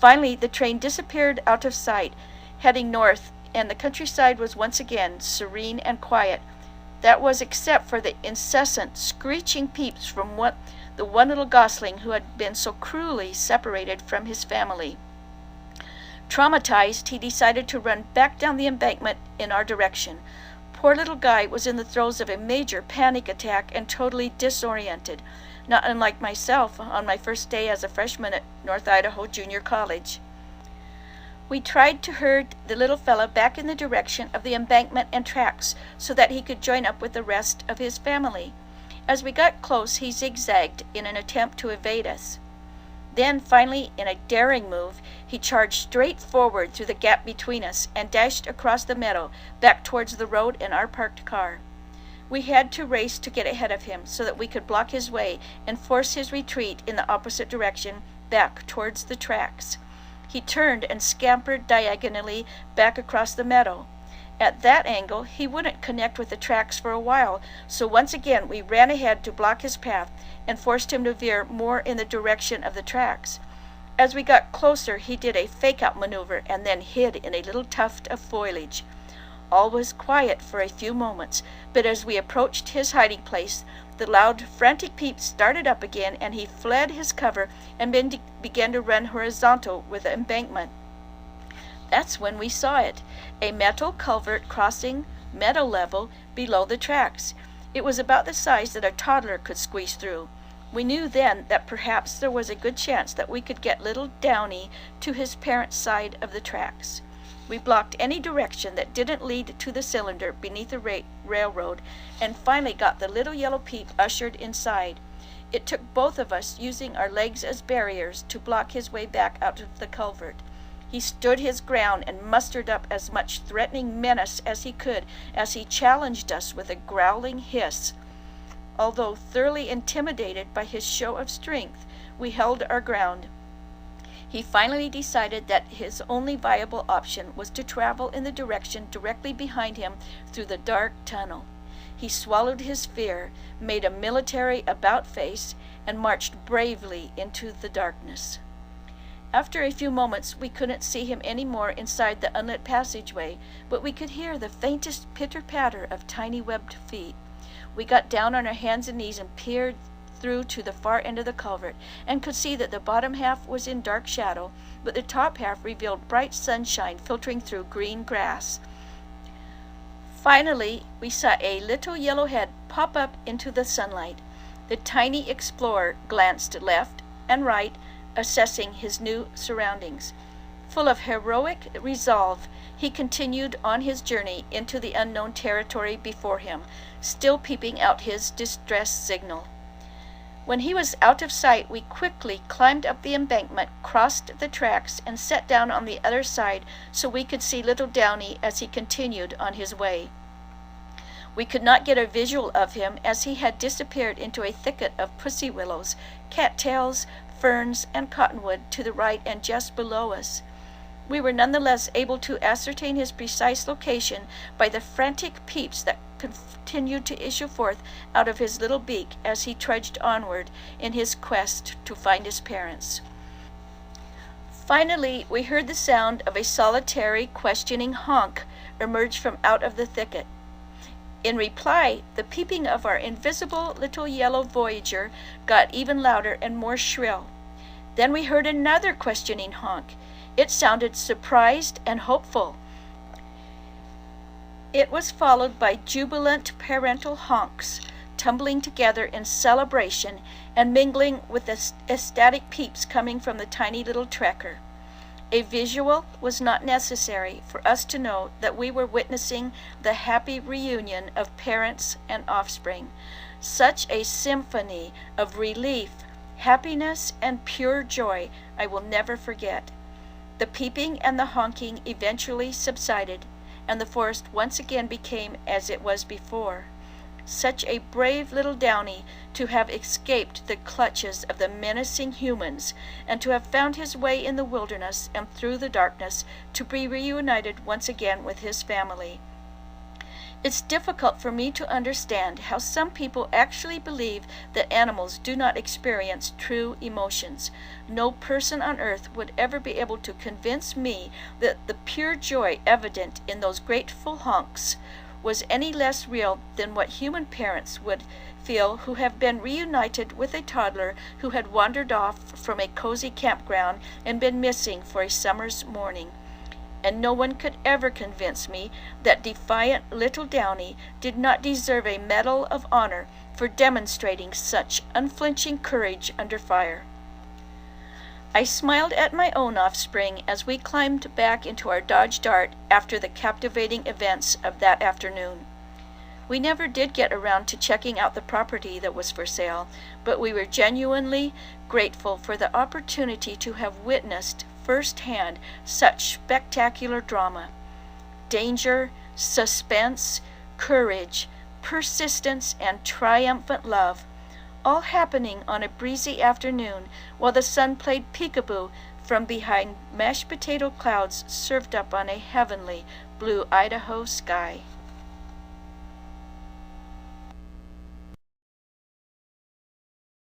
Finally, the train disappeared out of sight, heading north, and the countryside was once again serene and quiet. That was except for the incessant screeching peeps from the one little gosling who had been so cruelly separated from his family. Traumatized, he decided to run back down the embankment in our direction. Poor little Guy was in the throes of a major panic attack and totally disoriented, not unlike myself on my first day as a freshman at North Idaho Junior College. We tried to herd the little fellow back in the direction of the embankment and tracks so that he could join up with the rest of his family. As we got close, he zigzagged in an attempt to evade us. Then, finally, in a daring move, he charged straight forward through the gap between us and dashed across the meadow back towards the road and our parked car. We had to race to get ahead of him so that we could block his way and force his retreat in the opposite direction back towards the tracks. He turned and scampered diagonally back across the meadow. At that angle, he wouldn't connect with the tracks for a while, so once again we ran ahead to block his path and forced him to veer more in the direction of the tracks. As we got closer, he did a fake-out maneuver and then hid in a little tuft of foliage. All was quiet for a few moments, but as we approached his hiding place, the loud, frantic peeps started up again, and he fled his cover and began to run horizontal with the embankment. That's when we saw it, a metal culvert crossing meadow level below the tracks. It was about the size that a toddler could squeeze through. We knew then that perhaps there was a good chance that we could get little Downy to his parents' side of the tracks. We blocked any direction that didn't lead to the cylinder beneath the railroad and finally got the little yellow peep ushered inside. It took both of us using our legs as barriers to block his way back out of the culvert. He stood his ground and mustered up as much threatening menace as he could as he challenged us with a growling hiss. Although thoroughly intimidated by his show of strength, we held our ground. He finally decided that his only viable option was to travel in the direction directly behind him through the dark tunnel. He swallowed his fear, made a military about-face, and marched bravely into the darkness. After a few moments, we couldn't see him any more inside the unlit passageway, but we could hear the faintest pitter-patter of tiny webbed feet. We got down on our hands and knees and peered through to the far end of the culvert, and could see that the bottom half was in dark shadow, but the top half revealed bright sunshine filtering through green grass. Finally, we saw a little yellow head pop up into the sunlight. The tiny explorer glanced left and right, assessing his new surroundings. Full of heroic resolve, he continued on his journey into the unknown territory before him, still peeping out his distress signal. When he was out of sight, we quickly climbed up the embankment, crossed the tracks, and sat down on the other side so we could see little Downy as he continued on his way. We could not get a visual of him as he had disappeared into a thicket of pussy willows, cattails, ferns, and cottonwood to the right and just below us. We were nonetheless able to ascertain his precise location by the frantic peeps that continued to issue forth out of his little beak as he trudged onward in his quest to find his parents. Finally, we heard the sound of a solitary, questioning honk emerge from out of the thicket. In reply, the peeping of our invisible little yellow voyager got even louder and more shrill. Then we heard another questioning honk. It sounded surprised and hopeful. It was followed by jubilant parental honks, tumbling together in celebration and mingling with the ecstatic peeps coming from the tiny little trekker. A visual was not necessary for us to know that we were witnessing the happy reunion of parents and offspring. Such a symphony of relief, happiness, and pure joy I will never forget. The peeping and the honking eventually subsided, and the forest once again became as it was before. Such a brave little Downy to have escaped the clutches of the menacing humans, and to have found his way in the wilderness and through the darkness to be reunited once again with his family. It's difficult for me to understand how some people actually believe that animals do not experience true emotions. No person on earth would ever be able to convince me that the pure joy evident in those grateful honks was any less real than what human parents would feel who have been reunited with a toddler who had wandered off from a cozy campground and been missing for a summer's morning. And no one could ever convince me that defiant little Downy did not deserve a Medal of Honor for demonstrating such unflinching courage under fire. I smiled at my own offspring as we climbed back into our Dodge Dart after the captivating events of that afternoon. We never did get around to checking out the property that was for sale, but we were genuinely grateful for the opportunity to have witnessed firsthand such spectacular drama. Danger, suspense, courage, persistence, and triumphant love, all happening on a breezy afternoon while the sun played peekaboo from behind mashed potato clouds served up on a heavenly blue Idaho sky.